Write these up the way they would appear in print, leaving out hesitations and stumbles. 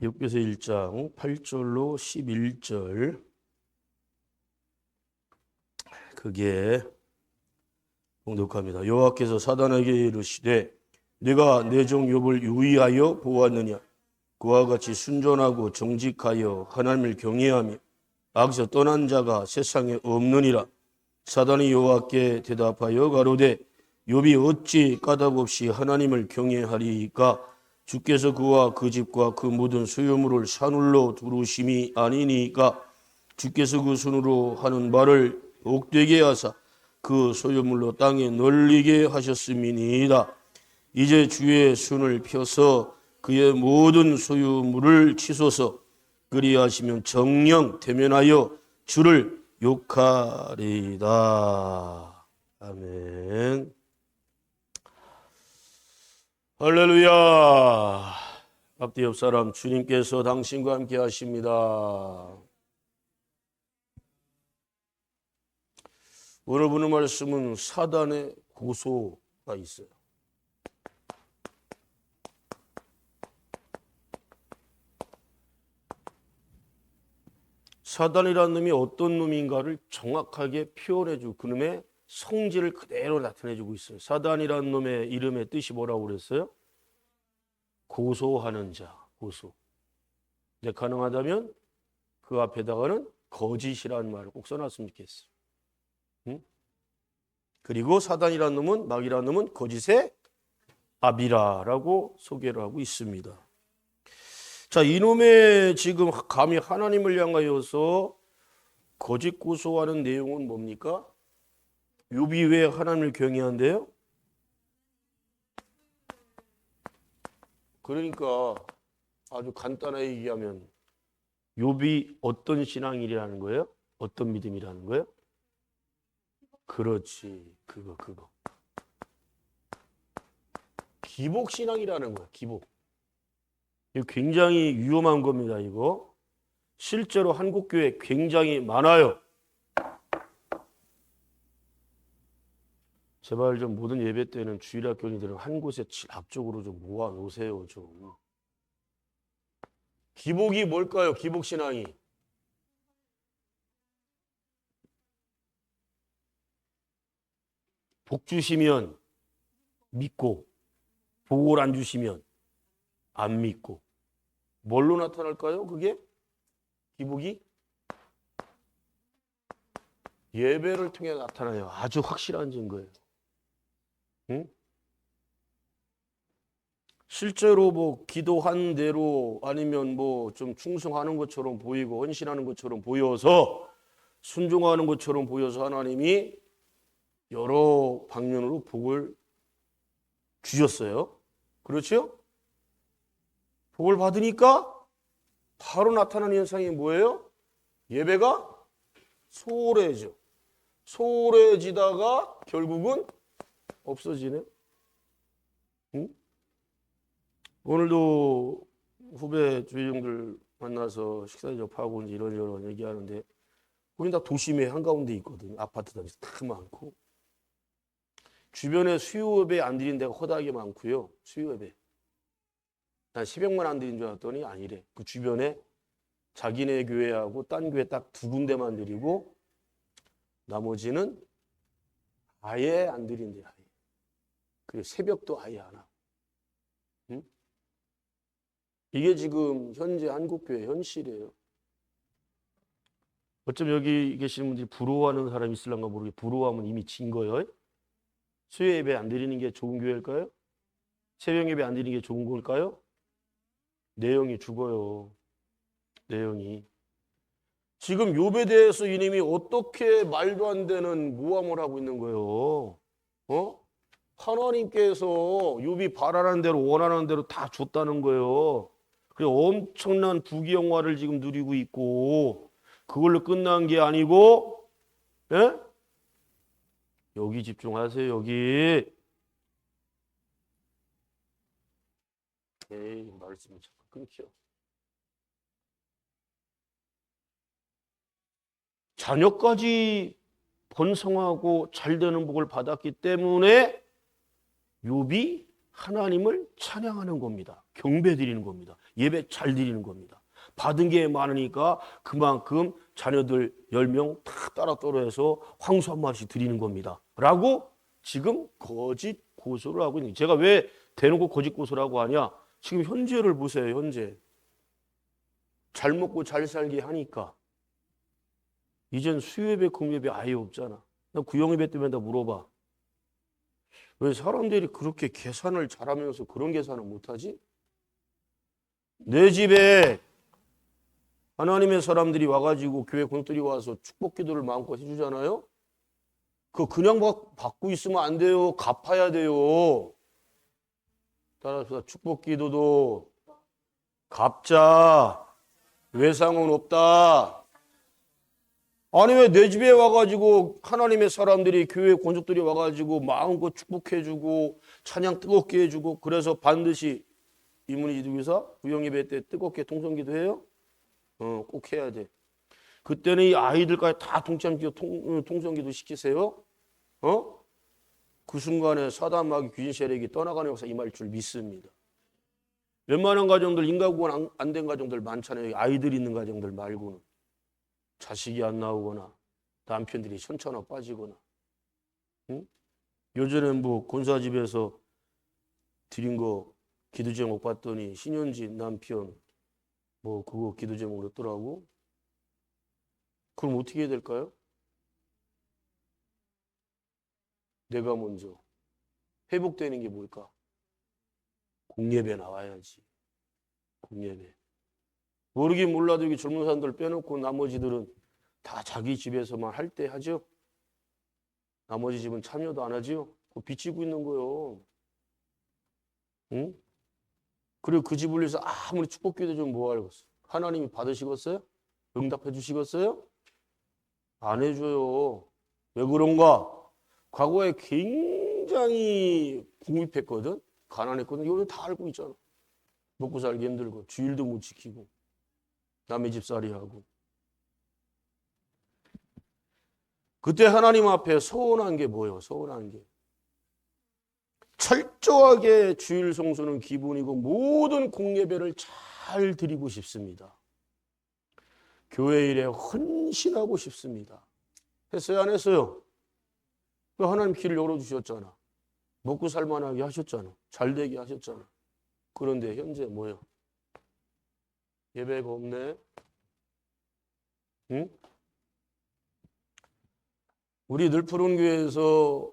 욥기서 1장 8절로 11절 그게 봉독합니다. 여호와께서 사단에게 이르시되 내가 내 종 욥을 유의하여 보았느냐. 그와 같이 순전하고 정직하여 하나님을 경외하며 악에서 떠난 자가 세상에 없느니라. 사단이 여호와께 대답하여 가로되 욥이 어찌 까닭없이 하나님을 경외하리이까. 주께서 그와 그 집과 그 모든 소유물을 산울로 두르심이 아니니까. 주께서 그 손으로 하는 말을 옥되게 하사 그 소유물로 땅에 널리게 하셨음이니이다. 이제 주의 손을 펴서 그의 모든 소유물을 치소서. 그리하시면 정령 대면하여 주를 욕하리이다. 아멘. 할렐루야. 앞뒤 옆 사람, 주님께서 당신과 함께 하십니다. 오늘 보는 말씀은 사단의 고소가 있어요. 사단이라는 놈이 어떤 놈인가를 정확하게 표현해주고 그놈의 성질을 그대로 나타내주고 있어요. 사단이라는 놈의 이름의 뜻이 뭐라고 그랬어요? 고소하는 자, 고소. 근데 가능하다면 그 앞에다가는 거짓이라는 말을 꼭 써놨으면 좋겠어요. 응? 그리고 사단이라는 놈은, 마귀라는 놈은 거짓의 아비라라고 소개를 하고 있습니다. 자, 이놈의 지금 감히 하나님을 향하여서 거짓 고소하는 내용은 뭡니까? 욥이 왜 하나님을 경외한대요? 그러니까 아주 간단하게 얘기하면 욥이 어떤 신앙이라는 거예요? 어떤 믿음이라는 거예요? 그렇지, 그거. 기복신앙이라는 거야, 기복. 이거 굉장히 위험한 겁니다, 이거. 실제로 한국교회 굉장히 많아요. 제발 좀 모든 예배 때는 주일학교인들은 한 곳에 앞쪽으로 좀 모아 놓으세요, 좀. 기복이 뭘까요, 기복신앙이? 복 주시면 믿고, 복을 안 주시면 안 믿고. 뭘로 나타날까요, 그게? 기복이? 예배를 통해 나타나요. 아주 확실한 증거예요. 응? 실제로 뭐 기도한 대로 아니면 뭐 좀 충성하는 것처럼 보이고 헌신하는 것처럼 보여서 순종하는 것처럼 보여서 하나님이 여러 방면으로 복을 주셨어요. 그렇죠? 복을 받으니까 바로 나타나는 현상이 뭐예요? 예배가 소홀해져. 소홀해지다가 결국은 없어지네. 응? 오늘도 후배 주의종들 만나서 식사 접하고 이제 이런저런 얘기하는데 거긴 다 도심의 한가운데 있거든요. 아파트 단지 다 많고. 주변에 수요 예배 안 드리는 데가 허다하게 많고요. 수요 예배. 난 10억만 안 드린 줄 알았더니 아니래. 그 주변에 자기네 교회하고 딴 교회 딱 두 군데만 드리고 나머지는 아예 안 드린대. 아예. 그리고 새벽도 아예 안 하고. 응? 이게 지금 현재 한국교회 현실이에요. 어쩜 여기 계시는 분들이 부러워하는 사람이 있을런가 모르겠어요. 부러워하면 이미 진 거예요. 수요 예배 안 드리는 게 좋은 교회일까요? 새벽 예배 안 드리는 게 좋은 걸까요? 내용이 죽어요. 내용이. 지금 욥에 대해서 이님이 어떻게 말도 안 되는 모함을 하고 있는 거예요. 하나님께서 욥이 바라는 대로 원하는 대로 다 줬다는 거예요. 그리고 엄청난 부귀영화를 지금 누리고 있고 그걸로 끝난 게 아니고, 예? 여기 집중하세요. 여기. 에이, 말씀이 자꾸 끊겨. 자녀까지 번성하고 잘되는 복을 받았기 때문에 욥이 하나님을 찬양하는 겁니다. 경배 드리는 겁니다. 예배 잘 드리는 겁니다. 받은 게 많으니까 그만큼 자녀들 10명 다 따라 떨어져서 황소 한 마리씩 드리는 겁니다. 라고 지금 거짓 고소를 하고 있는 거예요. 제가 왜 대놓고 거짓 고소라고 하냐? 지금 현재를 보세요. 현재. 잘 먹고 잘 살게 하니까. 이젠 수요예배, 금요예배 아예 없잖아. 나 구영예배 때문에 다 물어봐. 왜 사람들이 그렇게 계산을 잘하면서 그런 계산을 못하지? 내 집에 하나님의 사람들이 와가지고 교회 권들이 와서 축복 기도를 마음껏 해주잖아요. 그냥 받고 있으면 안 돼요. 갚아야 돼요. 따라서 축복 기도도 갚자. 외상은 없다. 아니 왜 내 집에 와가지고 하나님의 사람들이 교회 권족들이 와가지고 마음껏 축복해주고 찬양 뜨겁게 해주고 그래서 반드시 이문희 지도교사 구영예배 때 뜨겁게 통성기도해요? 꼭 해야 돼. 그때는 이 아이들까지 다 통성기도 시키세요? 그 순간에 사단 마귀 귀신 세력이 떠나가는 역사 임할 줄 믿습니다. 웬만한 가정들 인가구원 안 된 가정들 많잖아요. 아이들 있는 가정들 말고는. 자식이 안 나오거나 남편들이 천천히 빠지거나. 응? 요전에 뭐 권사집에서 드린 거 기도 제목 봤더니 신현지 남편 뭐 그거 기도 제목으로 했더라고. 그럼 어떻게 해야 될까요? 내가 먼저 회복되는 게 뭘까? 공예배 나와야지. 공예배. 모르긴 몰라도 여기 젊은 사람들 빼놓고 나머지들은 다 자기 집에서만 할 때 하죠. 나머지 집은 참여도 안 하죠. 그거 비치고 있는 거요. 응? 그리고 그 집을 위해서 아무리 축복기도 좀 뭐 하겠어? 하나님이 받으시겠어요? 응답해 주시겠어요? 안 해줘요. 왜 그런가? 과거에 굉장히 궁핍했거든. 가난했거든. 이거는 다 알고 있잖아. 먹고 살기 힘들고 주일도 못 지키고 남의 집살이 하고. 그때 하나님 앞에 서운한 게 뭐예요? 서운한 게. 철저하게 주일 성수는 기본이고 모든 공예배를 잘 드리고 싶습니다. 교회 일에 헌신하고 싶습니다. 했어요? 안 했어요? 하나님 길을 열어주셨잖아. 먹고 살만하게 하셨잖아. 잘 되게 하셨잖아. 그런데 현재 뭐예요? 예배가 없네. 응? 우리 늘푸른 교회에서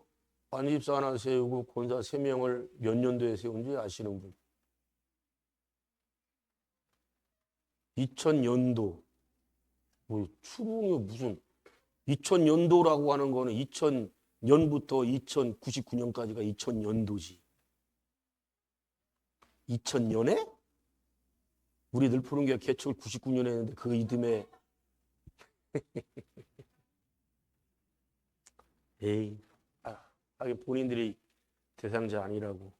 안집사 하나 세우고 권사 3명을 몇 년도에 세운지 아시는 분? 2000년도. 뭐 추궁이 무슨 2000년도라고 하는 거는 2000년부터 2099년까지가 2000년도지. 2000년에? 우리 늘푸른 교회 개척을 99년에 했는데 그 이듬해 에이, 하긴 본인들이 대상자 아니라고.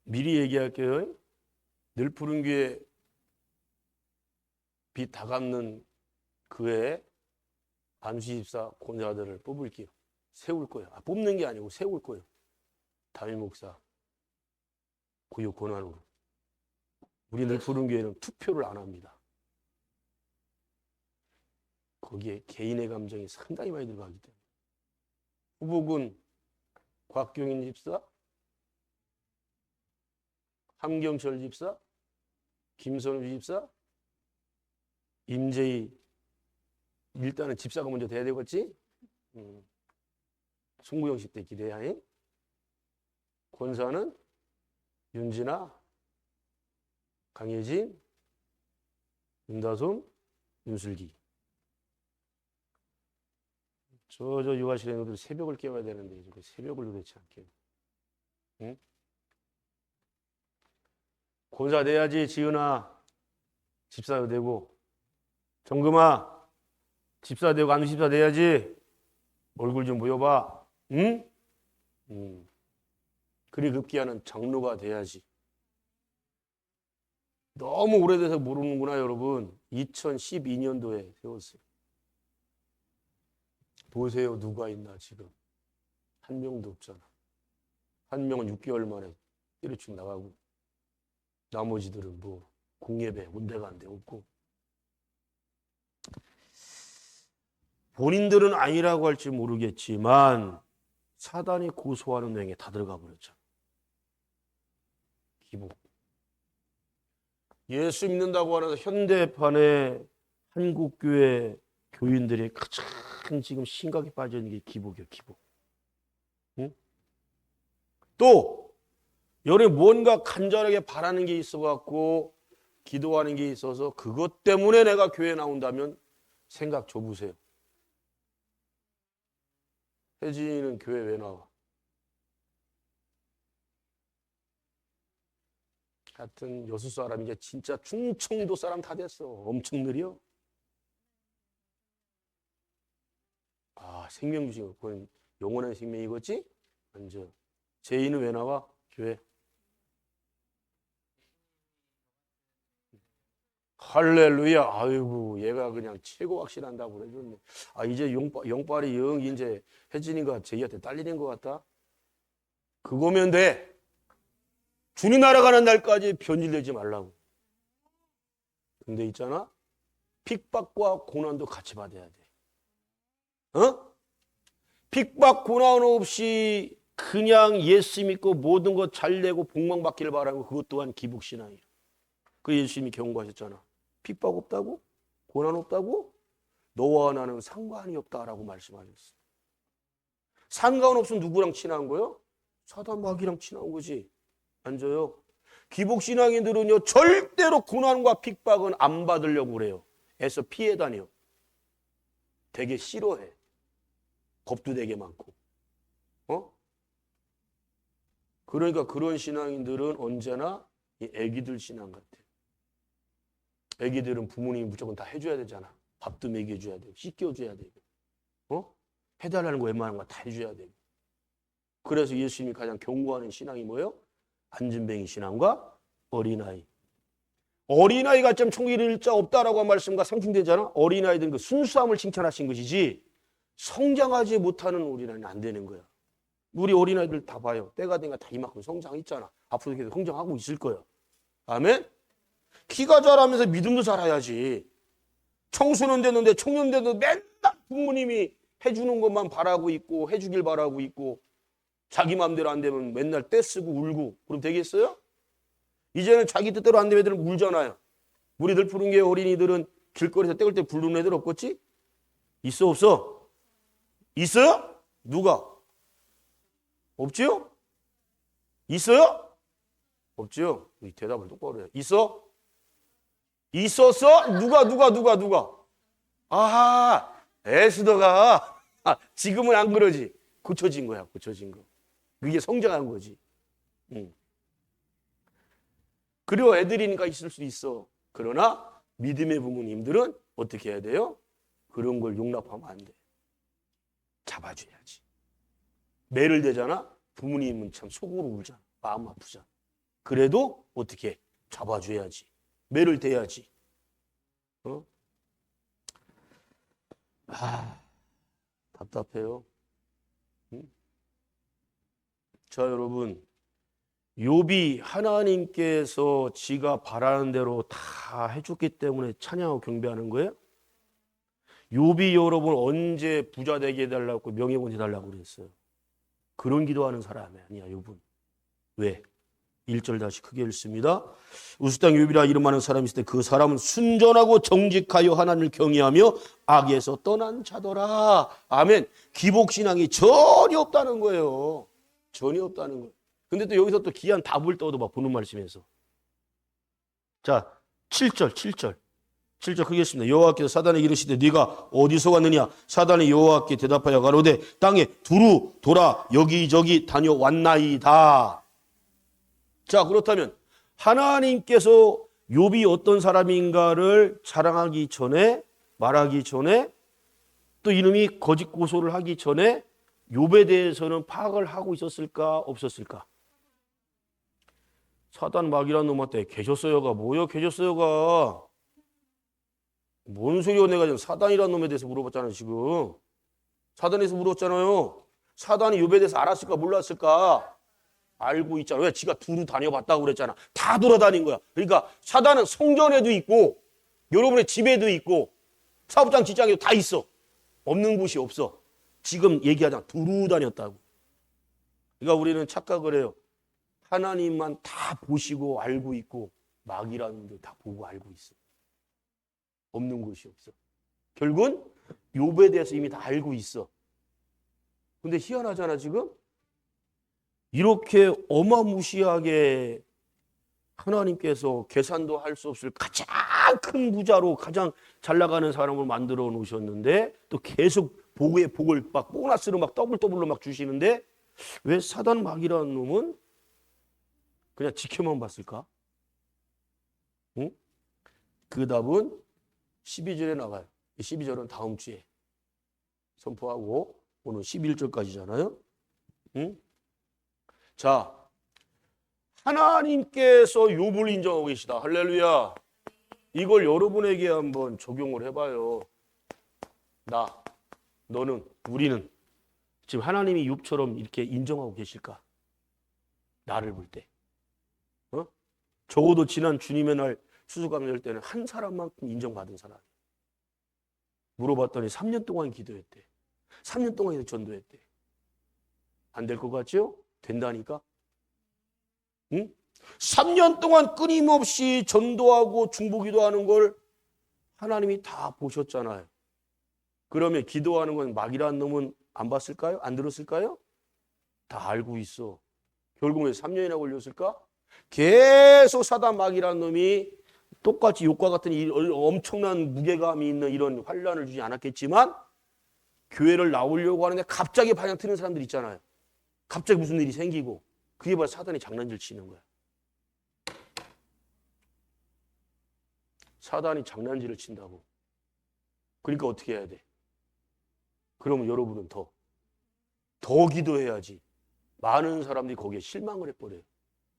미리 얘기할게요. 늘푸른 교회 빚 다 갚는 그 해에 안수집사 권사들을 뽑을게요. 세울 거예요. 뽑는 게 아니고 세울 거예요. 담임 목사 고유 권한으로. 우리 늘푸른 교회는 투표를 안 합니다. 거기에 개인의 감정이 상당히 많이 들어가기 때문에. 후보군 곽경인 집사, 함경철 집사, 김선우 집사, 임재희. 일단은 집사가 먼저 돼야 되겠지? 송구영식 때 기대하에. 권사는 윤진아, 강혜진, 윤다솜, 윤슬기. 저 유아실에 너희들 새벽을 깨워야 되는데 이렇게 새벽을 도대체 않게. 응? 권사 돼야지. 지은아 집사 되고, 정금아 집사 되고, 안수 집사 돼야지. 얼굴 좀 보여봐. 응? 그리 급기야는 장로가 돼야지. 너무 오래돼서 모르는구나 여러분. 2012년도에 세웠어요. 보세요. 누가 있나 지금. 한 명도 없잖아. 한 명은 6개월 만에 때려치고 나가고 나머지들은 뭐 공예배 온데가 안 돼 없고 본인들은 아니라고 할지 모르겠지만 사단이 고소하는 내용에 다 들어가 버렸죠. 기복. 예수 믿는다고 하는 현대판의 한국교회 교인들이 가장 지금 심각에 빠져 있는 게 기복이에요. 기복. 응? 또 여러분이 뭔가 간절하게 바라는 게 있어갖고 기도하는 게 있어서 그것 때문에 내가 교회 나온다면 생각 줘보세요. 혜진이는 교회 왜 나와? 하여튼 여수 사람 이제 진짜 충청도 사람 다 됐어. 엄청 느려. 생명 주신 거 그건 영원한 생명이겠지? 완전. 제이는 왜 나와? 교회. 할렐루야. 아이고 얘가 그냥 최고 확실한다고 그래줬네. 이제 영빨이 영 이제 혜진이가 제이한테 딸리는 것 같다. 그거면 돼. 주님 나라 가는 날까지 변질되지 말라고. 근데 있잖아. 핍박과 고난도 같이 받아야 돼. 핍박 고난 없이 그냥 예수 믿고 모든 것 잘 되고 복만 받기를 바라고 그것 또한 기복신앙이에요. 그 예수님이 경고하셨잖아. 핍박 없다고? 고난 없다고? 너와 나는 상관이 없다라고 말씀하셨어. 상관없으면 누구랑 친한 거요? 사단 마귀랑 친한 거지. 앉아요. 기복신앙인들은요 절대로 고난과 핍박은 안 받으려고 그래요. 애써 피해 다녀. 되게 싫어해. 겁도 되게 많고. 그러니까 그런 신앙인들은 언제나 이 애기들 신앙 같아. 애기들은 부모님이 무조건 다 해줘야 되잖아. 밥도 먹여줘야 되고 씻겨줘야 되고 해달라는 거 웬만한 거 다 해줘야 되고. 그래서 예수님이 가장 경고하는 신앙이 뭐예요? 안진뱅이 신앙과 어린아이. 어린아이가 좀 천국에 이를 자 없다라고 한 말씀과 상충되잖아. 어린아이들은 그 순수함을 칭찬하신 것이지 성장하지 못하는 어린아이는 안 되는 거야. 우리 어린아이들 다 봐요. 때가 되니까 다 이만큼 성장했잖아. 앞으로 계속 성장하고 있을 거야. 아멘? 키가 자라면서 믿음도 자라야지. 청소년 됐는데 청년 됐는데 맨날 부모님이 해주는 것만 바라고 있고 해주길 바라고 있고 자기 마음대로 안 되면 맨날 떼쓰고 울고 그럼 되겠어요? 이제는 자기 뜻대로 안 되면 애들은 울잖아요. 우리 들푸른교회 어린이들은 길거리에서 떼굴 때 부르는 애들 없겠지? 있어 없어? 있어요? 누가? 없지요? 있어요? 없지요? 이 대답을 똑바로 해. 있어? 있었어? 누가? 아하, 에스더가 지금은 안 그러지. 고쳐진 거야, 고쳐진 거. 그게 성장한 거지. 그리고 애들이니까 있을 수 있어. 그러나 믿음의 부모님들은 어떻게 해야 돼요? 그런 걸 용납하면 안 돼. 잡아줘야지. 매를 대잖아? 부모님은 참 속으로 울잖아. 마음 아프잖아. 그래도 어떻게 해? 잡아줘야지. 매를 대야지. 답답해요. 자, 여러분. 욥이 하나님께서 지가 바라는 대로 다 해줬기 때문에 찬양하고 경배하는 거예요? 욥이 여러분 언제 부자 되게 해달라고 명예군 해달라고 그랬어요? 그런 기도하는 사람이 아니야, 욥은. 왜? 1절 다시 크게 읽습니다. 우스땅 욥이라 이름하는 사람이 있을 때 그 사람은 순전하고 정직하여 하나님을 경외하며 악에서 떠난 자더라. 아멘. 기복신앙이 전혀 없다는 거예요. 전혀 없다는 거예요. 근데 또 여기서 또 귀한 답을 떠도 막 보는 말씀에서. 자, 7절 크게 읽습니다. 여호와께서 사단에게 이르시되 네가 어디서 왔느냐? 사단이 여호와께 대답하여 가로되 땅에 두루 돌아 여기저기 다녀왔나이다. 자, 그렇다면 하나님께서 욥이 어떤 사람인가를 자랑하기 전에, 말하기 전에, 또 이놈이 거짓 고소를 하기 전에 욥에 대해서는 파악을 하고 있었을까 없었을까? 사단 마귀라는 놈한테 계셨어요가 뭐요? 계셨어요가 뭔 소리야? 내가 지금 사단이라는 놈에 대해서 물어봤잖아요. 지금 사단에서 물었잖아요. 사단이 욥에 대해서 알았을까 몰랐을까? 알고 있잖아. 왜? 지가 두루 다녀봤다고 그랬잖아. 다 돌아다닌 거야. 그러니까 사단은 성전에도 있고 여러분의 집에도 있고 사업장 직장에도 다 있어. 없는 곳이 없어. 지금 얘기하자 두루 다녔다고. 그러니까 우리는 착각을 해요. 하나님만 다 보시고 알고 있고 마귀라는 데 다 보고 알고 있어. 없는 곳이 없어. 결국은 욥에 대해서 이미 다 알고 있어. 근데 희한하잖아 지금. 이렇게 어마무시하게 하나님께서 계산도 할 수 없을 가장 큰 부자로 가장 잘 나가는 사람을 만들어 놓으셨는데 또 계속 복을 막 보너스로 막 더블로 막 주시는데 왜 사단 마귀라는 놈은 그냥 지켜만 봤을까? 응? 그 답은 12절에 나가요. 12절은 다음 주에 선포하고 오늘 11절까지잖아요. 응? 자, 하나님께서 욥을 인정하고 계시다. 할렐루야. 이걸 여러분에게 한번 적용을 해봐요. 너는, 우리는 지금 하나님이 욥처럼 이렇게 인정하고 계실까? 나를 볼 때. 적어도 지난 주님의 날 수수감사절 때는 한 사람만큼 인정받은 사람이에요. 물어봤더니 3년 동안 기도했대. 3년 동안 전도했대. 안 될 것 같죠? 된다니까? 응? 3년 동안 끊임없이 전도하고 중보기도하는 걸 하나님이 다 보셨잖아요. 그러면 기도하는 건 마귀라는 놈은 안 봤을까요? 안 들었을까요? 다 알고 있어. 결국 왜 3년이나 걸렸을까? 계속 사단 마귀라는 놈이 똑같이 욕과 같은 엄청난 무게감이 있는 이런 환란을 주지 않았겠지만 교회를 나오려고 하는데 갑자기 방향 트는 사람들 있잖아요. 갑자기 무슨 일이 생기고 그게 바로 사단이 장난질 치는 거야. 사단이 장난질을 친다고. 그러니까 어떻게 해야 돼? 그러면 여러분은 더 기도해야지. 많은 사람들이 거기에 실망을 해버려요.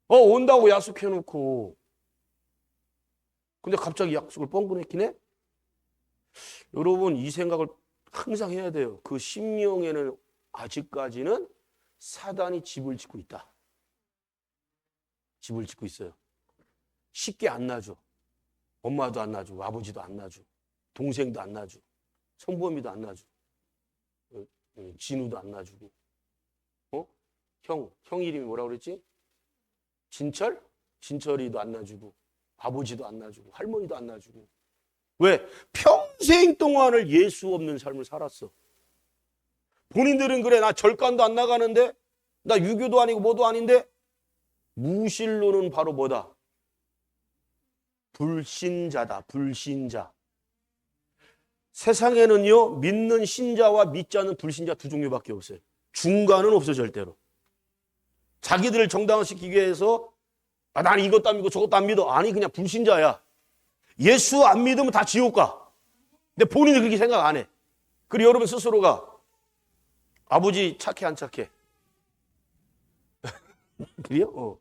온다고 약속해놓고 근데 갑자기 약속을 뻥꾸냈긴 여러분 이 생각을 항상 해야 돼요. 그 심령에는 아직까지는 사단이 집을 짓고 있다. 집을 짓고 있어요. 쉽게 안 놔줘. 엄마도 안 놔줘. 아버지도 안 놔줘. 동생도 안 놔줘. 성범이도 안 놔줘. 진우도 안 놔주고. 형 이름이 뭐라고 그랬지? 진철? 진철이도 안 놔주고. 아버지도 안 놔주고. 할머니도 안 놔주고. 왜? 평생 동안을 예수 없는 삶을 살았어. 본인들은 그래. 나 절간도 안 나가는데 나 유교도 아니고 뭐도 아닌데 무신론은 바로 뭐다? 불신자다. 불신자. 세상에는요 믿는 신자와 믿지 않는 불신자 두 종류밖에 없어요. 중간은 없어 절대로. 자기들을 정당화시키기 위해서 난 이것도 안 믿고 저것도 안 믿어. 아니 그냥 불신자야. 예수 안 믿으면 다 지옥 가. 근데 본인이 그렇게 생각 안 해. 그리고 여러분 스스로가 아버지 착해 안 착해? 그래요?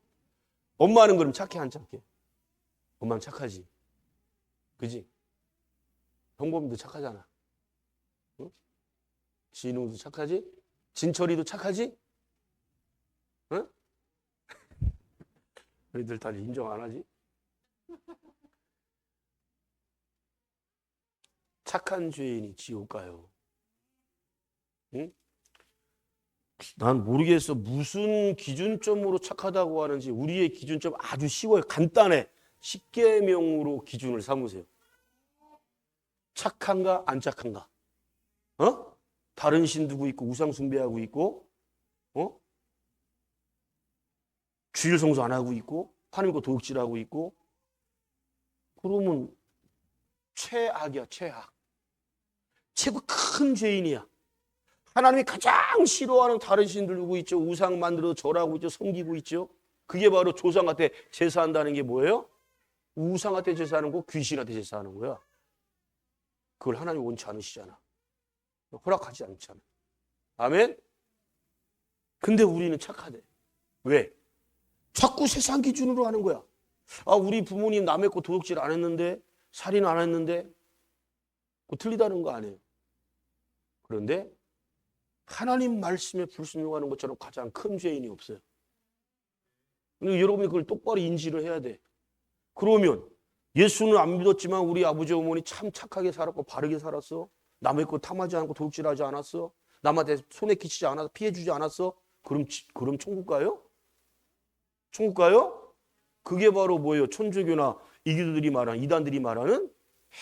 엄마는 그럼 착해 안 착해? 엄마는 착하지. 그지? 형범이도 착하잖아. 응? 진우도 착하지? 진철이도 착하지? 응? 너희들 다 인정 안 하지? 착한 죄인이 지옥 가요. 응? 난 모르겠어. 무슨 기준점으로 착하다고 하는지. 우리의 기준점 아주 쉬워요. 간단해. 10계명으로 기준을 삼으세요. 착한가 안 착한가? 다른 신 두고 있고 우상 숭배하고 있고 주일 성수 안 하고 있고 하나님과 도둑질하고 있고 그러면 최악이야. 최악. 최고 큰 죄인이야. 하나님이 가장 싫어하는 다른 신들 두고 있죠. 우상 만들어 절하고 있죠. 섬기고 있죠. 그게 바로 조상한테 제사한다는 게 뭐예요? 우상한테 제사하는 거, 귀신한테 제사하는 거야. 그걸 하나님 원치 않으시잖아. 허락하지 않잖아. 아멘? 근데 우리는 착하대. 왜? 자꾸 세상 기준으로 하는 거야. 우리 부모님 남의 거 도둑질 안 했는데, 살인 안 했는데, 그거 틀리다는 거 아니에요. 그런데 하나님 말씀에 불순종하는 것처럼 가장 큰 죄인이 없어요. 그러니까 여러분이 그걸 똑바로 인지를 해야 돼. 그러면 예수는 안 믿었지만 우리 아버지 어머니 참 착하게 살았고 바르게 살았어. 남의 것 탐하지 않고 도둑질하지 않았어. 남한테 손에 끼치지 않아서 피해주지 않았어. 그럼 천국 가요? 천국 가요? 그게 바로 뭐예요? 천주교나 이교도들이 말하는, 이단들이 말하는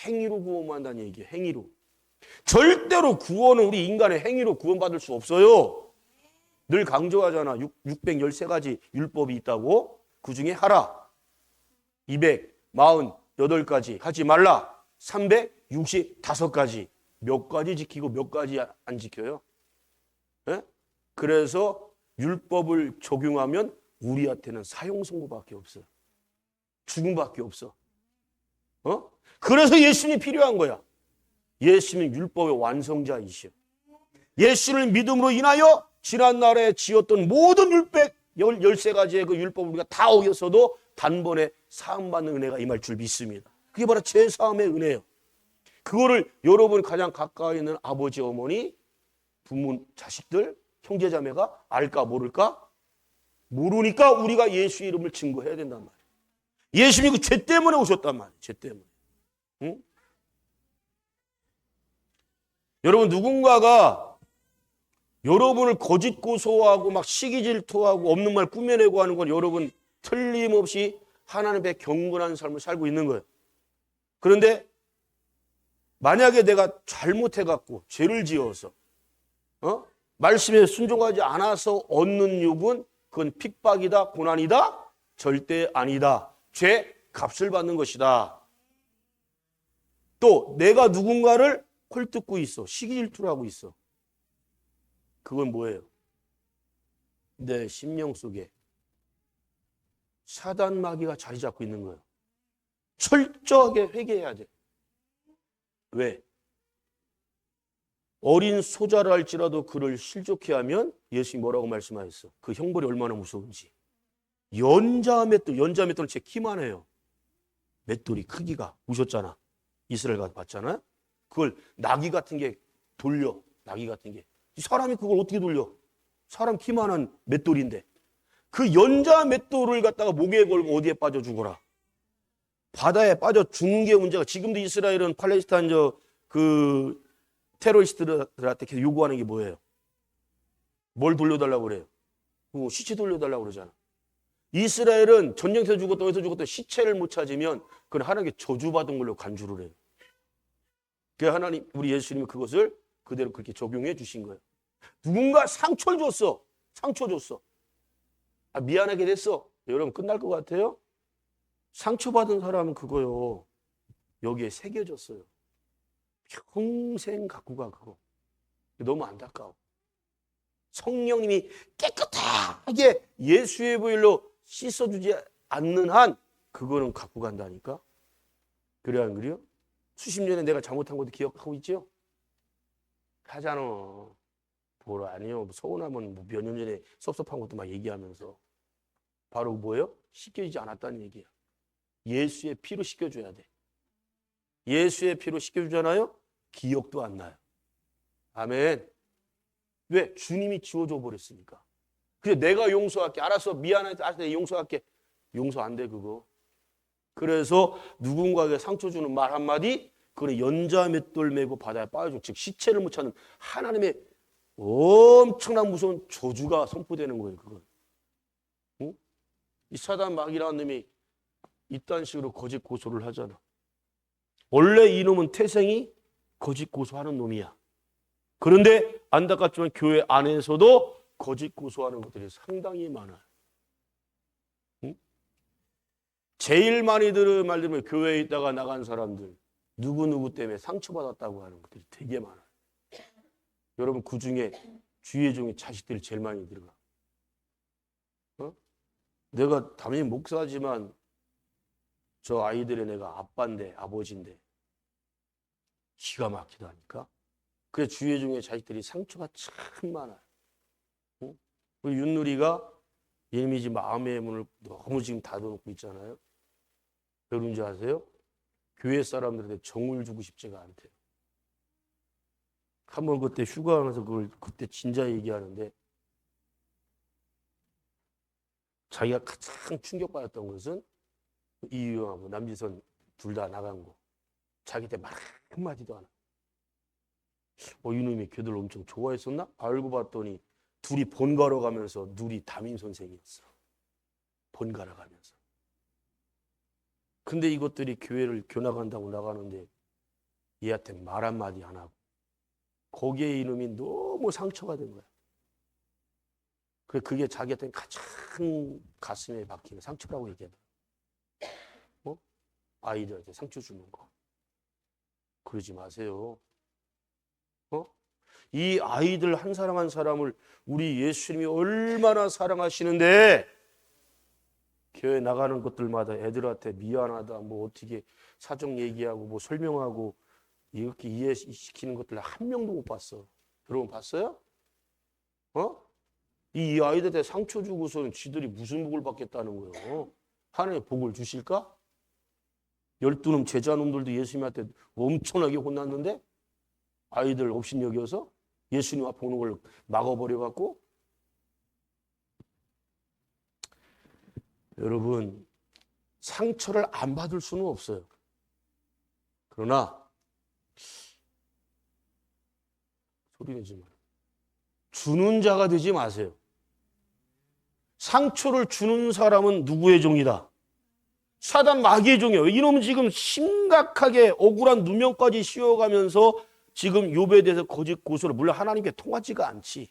행위로 구원받는다는 얘기예요. 행위로. 절대로 구원은 우리 인간의 행위로 구원받을 수 없어요. 늘 강조하잖아. 613가지 율법이 있다고. 그중에 하라 248가지, 하지 말라 365가지. 몇 가지 지키고 몇 가지 안 지켜요? 네? 그래서 율법을 적용하면 우리한테는 사형선고밖에 없어요. 죽음밖에 없어. 그래서 예수님이 필요한 거야. 예수님은 율법의 완성자이시오. 예수를 믿음으로 인하여 지난날에 지었던 모든 율법 13가지의 그 율법을 우리가 다 어겼어도 단번에 사함받는 은혜가 임할 줄 믿습니다. 그게 바로 죄사함의 은혜예요. 그거를 여러분 가장 가까이 있는 아버지, 어머니, 부모, 자식들, 형제자매가 알까 모를까? 모르니까 우리가 예수 이름을 증거해야 된단 말이에요. 예수님이 그 죄 때문에 오셨단 말이에요. 죄 때문에. 응? 여러분 누군가가 여러분을 거짓 고소하고 막 시기 질투하고 없는 말 꾸며내고 하는 건 여러분 틀림없이 하나님의 경건한 삶을 살고 있는 거예요. 그런데 만약에 내가 잘못해갖고 죄를 지어서 말씀에 순종하지 않아서 얻는 욕은 그건 핍박이다, 고난이다? 절대 아니다. 죄 값을 받는 것이다. 또 내가 누군가를 헐뜯고 있어. 시기 질투를 하고 있어. 그건 뭐예요? 내 심령 속에 사단 마귀가 자리 잡고 있는 거예요. 철저하게 회개해야 돼. 왜? 어린 소자를 할지라도 그를 실족해 하면 예수님이 뭐라고 말씀하셨어? 그 형벌이 얼마나 무서운지. 연자 맷돌은 제 키만 해요. 맷돌이 크기가 우셨잖아. 이스라엘 가서 봤잖아요. 그걸 나귀 같은 게 돌려. 나귀 같은 게. 사람이 그걸 어떻게 돌려? 사람 키만한 맷돌인데. 그 연자 맷돌을 갖다가 목에 걸고 어디에 빠져 죽어라. 바다에 빠져 죽는 게 문제가. 지금도 이스라엘은 팔레스타인 그 테러리스트들한테 계속 요구하는 게 뭐예요? 뭘 돌려달라고 그래요? 시체 돌려달라고 그러잖아. 이스라엘은 전쟁에서 죽었다 어디서 죽었다 시체를 못 찾으면 그건 하나님께 저주받은 걸로 간주를 해요. 그래서 하나님, 우리 예수님이 그것을 그대로 그렇게 적용해 주신 거예요. 누군가 상처를 줬어. 상처 줬어. 미안하게 됐어. 여러분 끝날 것 같아요? 상처받은 사람은 그거요. 여기에 새겨졌어요. 평생 갖고 가 그거. 너무 안타까워. 성령님이 깨끗하게 예수의 보혈로 씻어주지 않는 한 그거는 갖고 간다니까. 그래 안 그래요? 수십 년에 내가 잘못한 것도 기억하고 있죠? 하잖아. 뭘 아니요. 서운하면 몇 년 전에 섭섭한 것도 막 얘기하면서. 바로 뭐예요? 씻겨지지 않았다는 얘기야. 예수의 피로 씻겨줘야 돼. 예수의 피로 씻겨주잖아요? 기억도 안 나요. 아멘. 왜? 주님이 지워줘 버렸으니까. 그래서 내가 용서할게. 알았어. 미안해. 알았어. 내가 용서할게. 용서 안 돼 그거. 그래서 누군가에게 상처 주는 말 한마디, 그래 연자 맷돌 메고 바다에 빠져주고, 즉 시체를 못 찾는 하나님의 엄청난 무서운 저주가 선포되는 거예요. 그건. 응? 이 사단 마귀라는 놈이 이딴 식으로 거짓 고소를 하잖아. 원래 이놈은 태생이 거짓 고소하는 놈이야. 그런데 안타깝지만 교회 안에서도 거짓 고소하는 것들이 상당히 많아요. 응? 제일 많이 들은 말 들으면 교회에 있다가 나간 사람들 누구누구 때문에 상처받았다고 하는 것들이 되게 많아요. 여러분 그중에 주의 종의 자식들이 제일 많이 들어가. 내가 담임 목사지만 저 아이들의 내가 아빠인데 아버지인데 기가 막히다니까. 그래서 주의 종의 자식들이 상처가 참 많아요. 우리 윷누리가 이미 지금 마음의 문을 너무 지금 닫아놓고 있잖아요. 왜 그런지 아세요? 교회 사람들한테 정을 주고 싶지가 않대요. 한번 그때 휴가 가면서 그걸 그때 진짜 얘기하는데 자기가 가장 충격받았던 것은 이유하고 남지선 둘 다 나간 거. 자기한테 말 한마디도 안 하고. 이놈이 걔들 엄청 좋아했었나? 알고 봤더니 둘이 본가러 가면서 둘이 담임 선생이었어. 본가러 가면서. 근데 이것들이 교회를 교나간다고 나가는데 얘한테 말 한마디 안 하고. 거기에 이놈이 너무 상처가 된 거야. 그게 자기한테 가장 가슴에 박히는 상처라고 얘기하더라. 아이들한테 상처 주는 거. 그러지 마세요. 이 아이들 한 사람 한 사람을 우리 예수님이 얼마나 사랑하시는데 교회 나가는 것들마다 애들한테 미안하다, 뭐 어떻게 사정 얘기하고 뭐 설명하고 이렇게 이해시키는 것들 한 명도 못 봤어. 여러분 봤어요? 이 아이들한테 상처 주고서는 지들이 무슨 복을 받겠다는 거예요? 하나님의 복을 주실까? 12놈 제자놈들도 예수님한테 엄청나게 혼났는데 아이들 없인 여겨서 예수님 앞에 오는 걸 막아버려갖고. 여러분, 상처를 안 받을 수는 없어요. 그러나 소리 내지 마세요. 주는 자가 되지 마세요. 상처를 주는 사람은 누구의 종이다? 사단 마귀의 종이에요. 이놈은 지금 심각하게 억울한 누명까지 씌워가면서 지금 욥에 대해서 거짓 고소를, 물론 하나님께 통하지가 않지.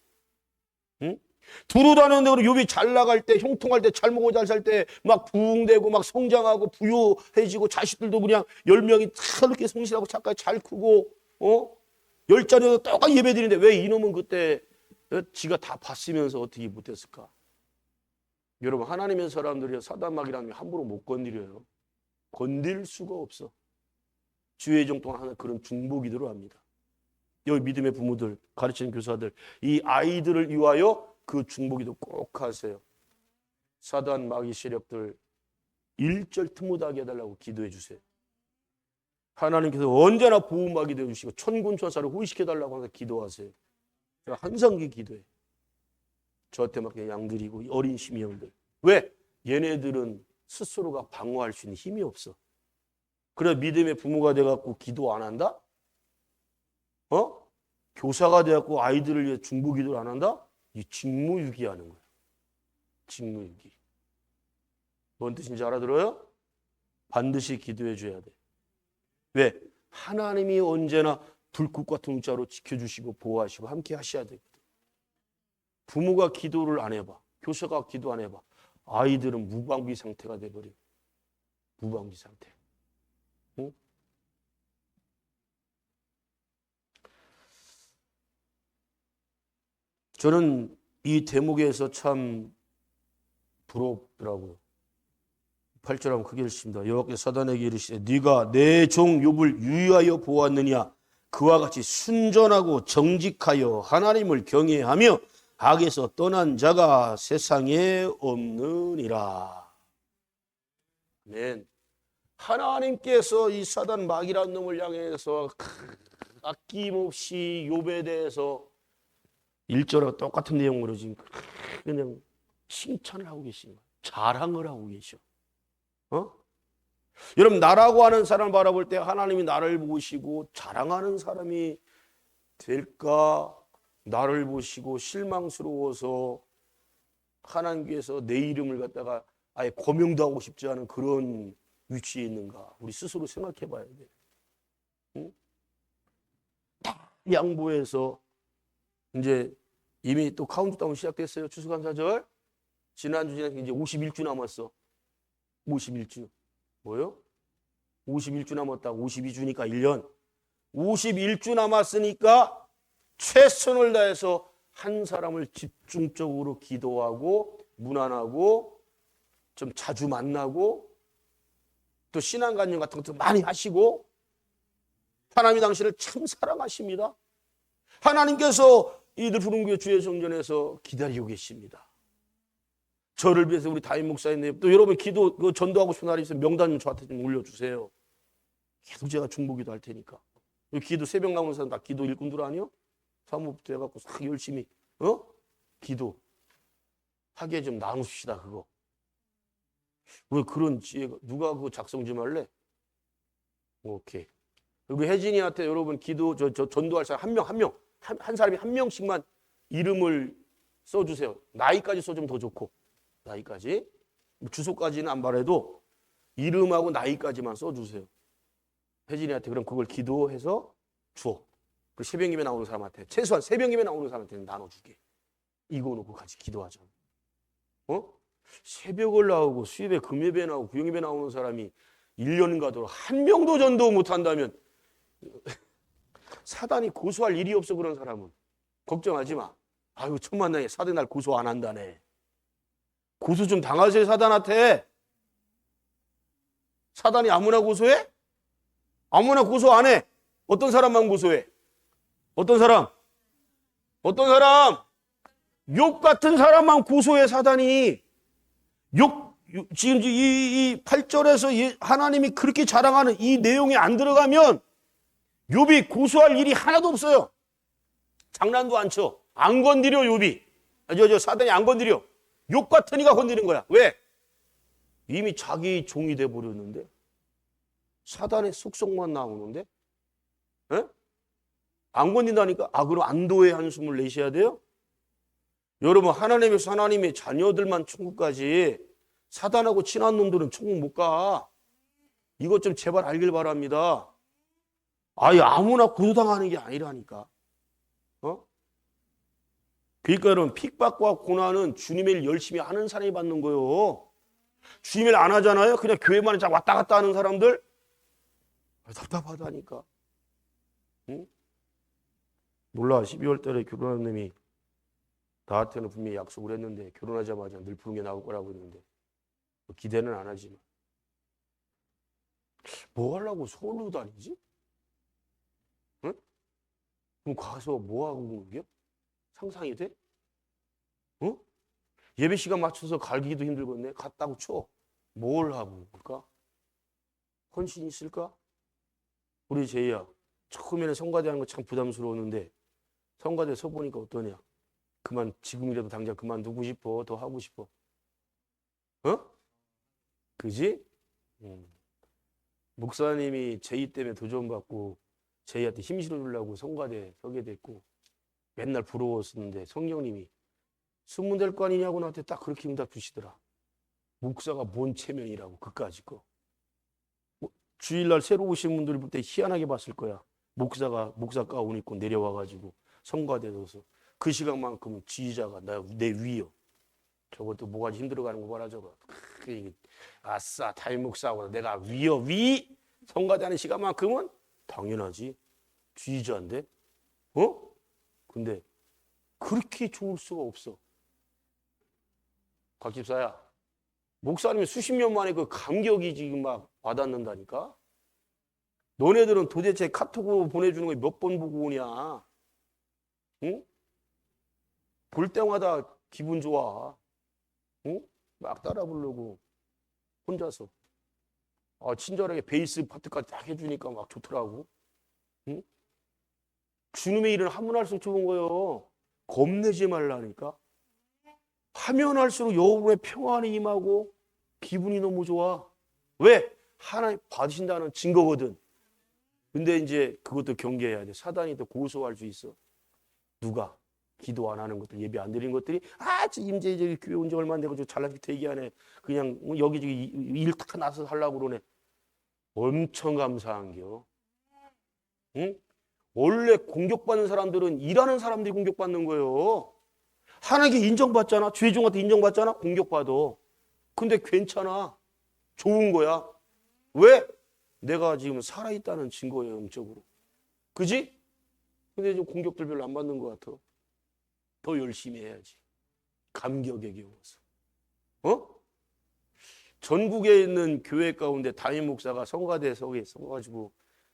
응? 두루 다녔는데 욥이 잘 나갈 때, 형통할 때, 잘 먹고 잘 살 때 막 부흥되고 막 성장하고 부유해지고 자식들도 그냥 10명이 다 이렇게 성실하고 착하게 잘 크고 10자리에서 똑같이 예배드리는데 왜 이놈은 그때 지가 다 봤으면서 어떻게 못했을까? 여러분, 하나님의 사람들이 사단 마귀라는 게 함부로 못 건드려요. 건들 수가 없어. 주의 정통을 하는 그런 중보기도를 합니다. 여기 믿음의 부모들, 가르치는 교사들, 이 아이들을 위하여 그 중보기도 꼭 하세요. 사단 마귀 세력들 일절 틈 못하게 해달라고 기도해 주세요. 하나님께서 언제나 보호막이 되어주시고 천군 천사를 호위시켜달라고 항상 기도하세요. 제가 항상 기도해. 저한테 막 양 드리고 어린 심령들. 왜? 얘네들은 스스로가 방어할 수 있는 힘이 없어. 그래 믿음의 부모가 돼갖고 기도 안 한다? 교사가 돼갖고 아이들을 위해 중보기도를 안 한다? 이 직무유기하는 거야. 직무유기. 뭔 뜻인지 알아들어요? 반드시 기도해 줘야 돼. 왜? 하나님이 언제나 불꽃 같은 문자로 지켜주시고 보호하시고 함께 하셔야 되거든. 부모가 기도를 안 해봐. 교사가 기도 안 해봐. 아이들은 무방비 상태가 돼버려. 무방비 상태. 응? 저는 이 대목에서 참 부럽더라고요. 8절 한번 크게 읽습니다. 여호와께서 사단에게 이르시되 네가 내 종 욥을 유의하여 보았느냐? 그와 같이 순전하고 정직하여 하나님을 경외하며 악에서 떠난 자가 세상에 없느니라. 아멘. 하나님께서 이 사단 마귀라는 놈을 향해서 아낌없이 욥에 대해서 1절하고 똑같은 내용으로 지금 그냥 칭찬을 하고 계신 거예요. 자랑을 하고 계셔. 여러분, 나라고 하는 사람을 바라볼 때 하나님이 나를 보시고 자랑하는 사람이 될까? 나를 보시고 실망스러워서 하나님께서 내 이름을 갖다가 아예 고명도 하고 싶지 않은 그런 위치에 있는가? 우리 스스로 생각해 봐야 돼. 응? 다 양보해서 이제 이미 또 카운트다운 시작됐어요. 추수감사절. 지난주 이제 51주 남았어. 51주. 뭐요? 51주 남았다. 52주니까 1년. 51주 남았으니까 최선을 다해서 한 사람을 집중적으로 기도하고 문안하고 좀 자주 만나고 또 신앙간증 같은 것도 많이 하시고 하나님이 당신을 참 사랑하십니다. 하나님께서 이들 푸른교회 주의 성전에서 기다리고 계십니다. 저를 위해서 우리 담임 목사님 또 여러분 기도 전도하고 싶은 날이 있으면 명단 저한테 좀 올려주세요. 계속 제가 중보기도 할 테니까. 기도 새벽 나오는 사람 다 기도 일꾼들 아니요? 사모부터 해갖고 싹 열심히 기도 하게 좀 나누십시다. 그거 왜 그런 지혜가, 누가 그거 작성 좀 할래? 오케이. 그리고 혜진이한테 여러분 기도, 전도할 사람 한 사람이 한 명씩만 이름을 써주세요. 나이까지 써주면 더 좋고, 나이까지. 주소까지는 안 바래도 이름하고 나이까지만 써주세요. 혜진이한테. 그럼 그걸 기도해서 줘. 그 새벽 예배 나오는 사람한테, 최소한 새벽 예배 나오는 사람한테는 나눠줄게. 이거 놓고 같이 기도하자. 새벽을 나오고 수요일에 금예배 나오고 구영예배 나오는 사람이 1년 가도록 한 명도 전도 못한다면 사단이 고소할 일이 없어. 그런 사람은 걱정하지 마. 아유, 첫 만나게 사단이 날 고소 안 한다네. 고소 좀 당하세요. 사단한테. 사단이 아무나 고소해? 아무나 고소 안 해. 어떤 사람만 고소해? 어떤 사람? 욕 같은 사람만 고소해. 사단이. 지금 이 8절에서 하나님이 그렇게 자랑하는 이 내용이 안 들어가면 욥이 고소할 일이 하나도 없어요. 장난도 안 쳐. 안 건드려, 욥이. 사단이 안 건드려. 욕 같은 이가 건드리는 거야. 왜? 이미 자기 종이 돼버렸는데. 사단의 속성만 나오는데. 에? 안 건든다니까. 그럼 안도의 한숨을 내셔야 돼요? 여러분, 하나님의 자녀들만 천국까지, 사단하고 친한 놈들은 천국 못 가. 이것 좀 제발 알길 바랍니다. 아무나 고소당하는 게 아니라니까. 그러니까 여러분, 핍박과 고난은 주님의 일 열심히 하는 사람이 받는 거예요. 주님의 일 안 하잖아요. 그냥 교회만 왔다 갔다 하는 사람들. 답답하다니까. 응? 몰라. 12월 달에 결혼한 놈이 나한테는 분명히 약속을 했는데, 결혼하자마자 늘 부흥회 나올 거라고 했는데 기대는 안 하지만, 뭐 하려고 서울로 다니지? 응? 그럼 가서 뭐 하고 오는 게 상상이 돼? 예배 시간 맞춰서 갈기도 힘들겠네. 갔다고 쳐. 뭘 하고 올까? 헌신 있을까? 우리 제이야, 처음에는 성가대 하는 거 참 부담스러웠는데 성가대 서보니까 어떠냐? 지금이라도 당장 그만두고 싶어. 더 하고 싶어. 그지? 목사님이 제이 때문에 도전받고 제이한테 힘 실어주려고 성가대 서게 됐고, 맨날 부러웠었는데 성령님이 수문될 거 아니냐고 나한테 딱 그렇게 응답 주시더라. 목사가 뭔 체면이라고. 그까짓 거. 주일날 새로 오신 분들 볼 때 희한하게 봤을 거야. 목사 가운 입고 내려와가지고 성가대 서서 그 시간만큼은 지휘자가 내 위요. 저것도 뭐가지 힘들어가는 거 봐라 저거. 아싸, 담임 목사하고 내가 위요. 위. 성가대 하는 시간만큼은 당연하지. 지휘자인데. 근데 그렇게 좋을 수가 없어. 곽 집사야, 목사님이 수십 년 만에 그 감격이 지금 막 와닿는다니까. 너네들은 도대체 카톡으로 보내주는 거 몇 번 보고 오냐? 응? 볼 때마다 기분 좋아. 응? 막 따라 부르고 혼자서. 친절하게 베이스 파트까지 딱 해주니까 막 좋더라고. 응? 주님의 일은 하면 할수록 좋은 거예요. 겁내지 말라니까. 하면 할수록 여호와의 평안이 임하고 기분이 너무 좋아. 왜? 하나님 받으신다는 증거거든. 근데 이제 그것도 경계해야 돼. 사단이 또 고소할 수 있어. 누가? 기도 안 하는 것들, 예배 안 드리는 것들이, 이제 교회 온 지 얼마 안 돼가지고 잘나게 대기하네. 그냥 여기저기 일 탁 나서 하려고 그러네. 엄청 감사한겨. 응? 원래 공격받는 사람들은 일하는 사람들이 공격받는 거예요. 하나님께 인정받잖아. 죄종한테 인정받잖아. 공격받아. 근데 괜찮아. 좋은 거야. 왜? 내가 지금 살아있다는 증거예요. 영적으로. 그지? 근데 좀 공격들 별로 안 받는 것 같아. 더 열심히 해야지. 감격에 겨워서. 전국에 있는 교회 가운데 담임 목사가 성가대 속에 서가지고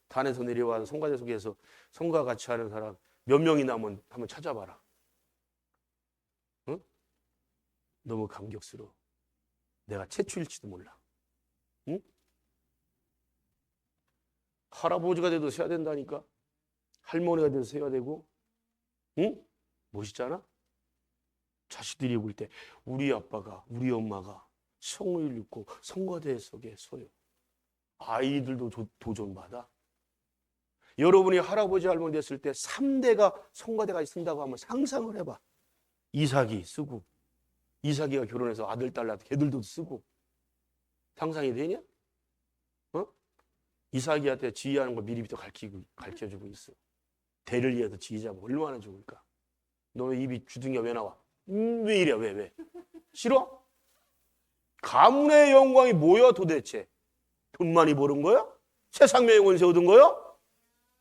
단에서 내려와서 성가대 속에서 성가 같이 하는 사람 몇 명이나 한번 찾아봐라. 너무 감격스러워. 내가 최초일지도 몰라. 응? 할아버지가 돼도 세야 된다니까. 할머니가 돼도 세야 되고. 응? 멋있잖아? 자식들이 볼 때 우리 아빠가, 우리 엄마가 성을 읽고 성가대 속에 서요. 아이들도 도전받아. 여러분이 할아버지 할머니 됐을 때 3대가 성가대까지 쓴다고 하면 상상을 해봐. 이삭이 쓰고 이삭이가 결혼해서 아들 딸 낳고 걔들도 쓰고 상상이 되냐? 어? 이삭이한테 지휘하는 걸 미리부터 가르쳐주고 있어. 대를 이어서 지휘자면 얼마나 좋을까? 너 왜 입이 주둥이가 왜 나와? 왜 이래? 왜? 싫어? 가문의 영광이 뭐야 도대체? 돈 많이 버는 거야? 세상 명예권세 얻은 거야?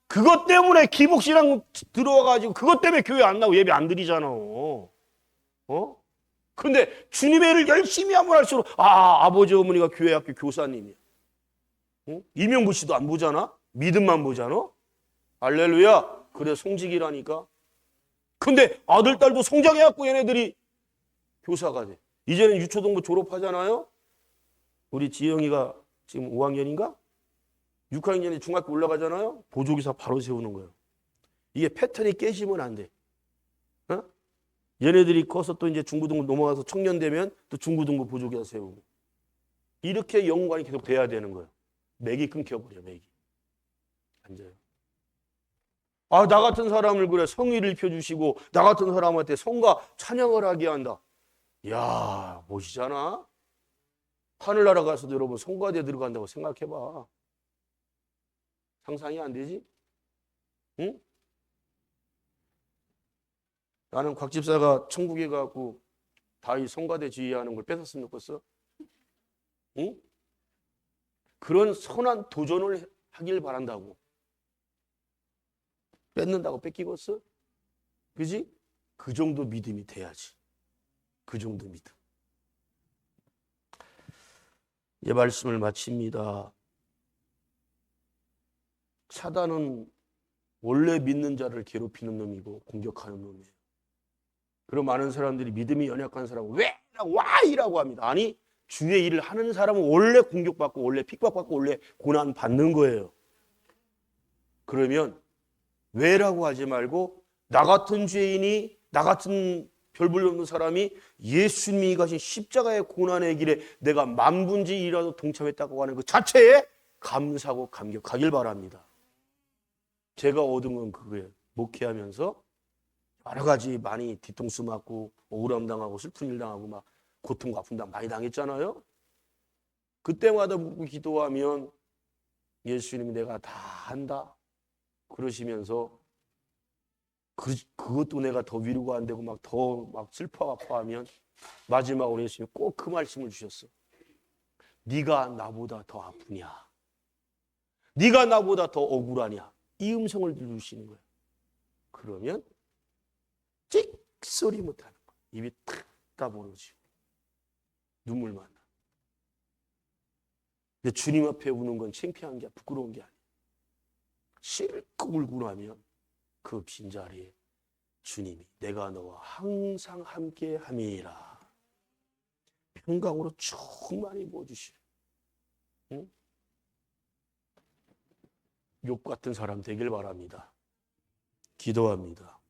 그것 때문에 기복신앙 들어와가지고 그것 때문에 교회 안 나오고 예배 안 드리잖아. 근데 주님의 일을 열심히 하면 할수록 아버지 어머니가 교회 학교 교사님이야. 이명부 씨도 안 보잖아? 믿음만 보잖아? 할렐루야. 그래 송직이라니까. 근데 아들 딸도 성장해갖고 얘네들이 교사가 돼. 이제는 유초등부 졸업하잖아요. 우리 지영이가 지금 5학년인가? 6학년에 중학교 올라가잖아요. 보조기사 바로 세우는 거예요. 이게 패턴이 깨지면 안 돼. 얘네들이 커서 또 이제 중고등부 넘어가서 청년 되면 또 중고등부 보조기사 세우고. 이렇게 연관이 계속 돼야 되는 거예요. 맥이 끊겨버려, 맥이. 앉아요. 나 같은 사람을 그래 성의를 입혀주시고 나 같은 사람한테 성가 찬양을 하게 한다. 이야, 멋이잖아. 하늘나라 가서도 여러분 성가대 들어간다고 생각해봐. 상상이 안 되지? 응? 나는 곽 집사가 천국에 가고 다윗 성가대 지휘하는 걸 뺏었으면 좋겠어. 응? 그런 선한 도전을 하길 바란다고. 뺏는다고 뺏기겠어? 그지? 그 정도 믿음이 돼야지. 그 정도 믿음. 이 말씀을 마칩니다. 사단은 원래 믿는 자를 괴롭히는 놈이고 공격하는 놈이에요. 그럼 많은 사람들이 믿음이 연약한 사람은 왜? 와이라고 합니다. 아니, 주의 일을 하는 사람은 원래 공격받고 원래 핍박받고 원래 고난받는 거예요. 그러면 왜라고 하지 말고 나 같은 죄인이 나 같은 별 볼 없는 사람이 예수님이 가신 십자가의 고난의 길에 내가 만분지이라도 동참했다고 하는 그 자체에 감사하고 감격하길 바랍니다. 제가 얻은 건 그거예요. 목회하면서 여러 가지 많이 뒤통수 맞고 억울함 당하고 슬픈 일 당하고 막 고통과 아픔 많이 당했잖아요. 그때마다 묻고 기도하면 예수님이 내가 다 한다 그러시면서 그것도 내가 더 위로가 안 되고 막 더 막 슬퍼 아파하면 마지막으로 예수님이 꼭 그 말씀을 주셨어. 네가 나보다 더 아프냐? 네가 나보다 더 억울하냐? 이 음성을 들으시는 거예요. 그러면 찍소리 못하는 거야. 입이 탁 다물어지고 눈물만 나. 근데 주님 앞에 우는 건 창피한 게 부끄러운 게 아니야. 실컷 울고 나면 그 빈자리에 주님이 내가 너와 항상 함께 함이라 평강으로 충만히 부어주시오. 응? 욥 같은 사람 되길 바랍니다. 기도합니다.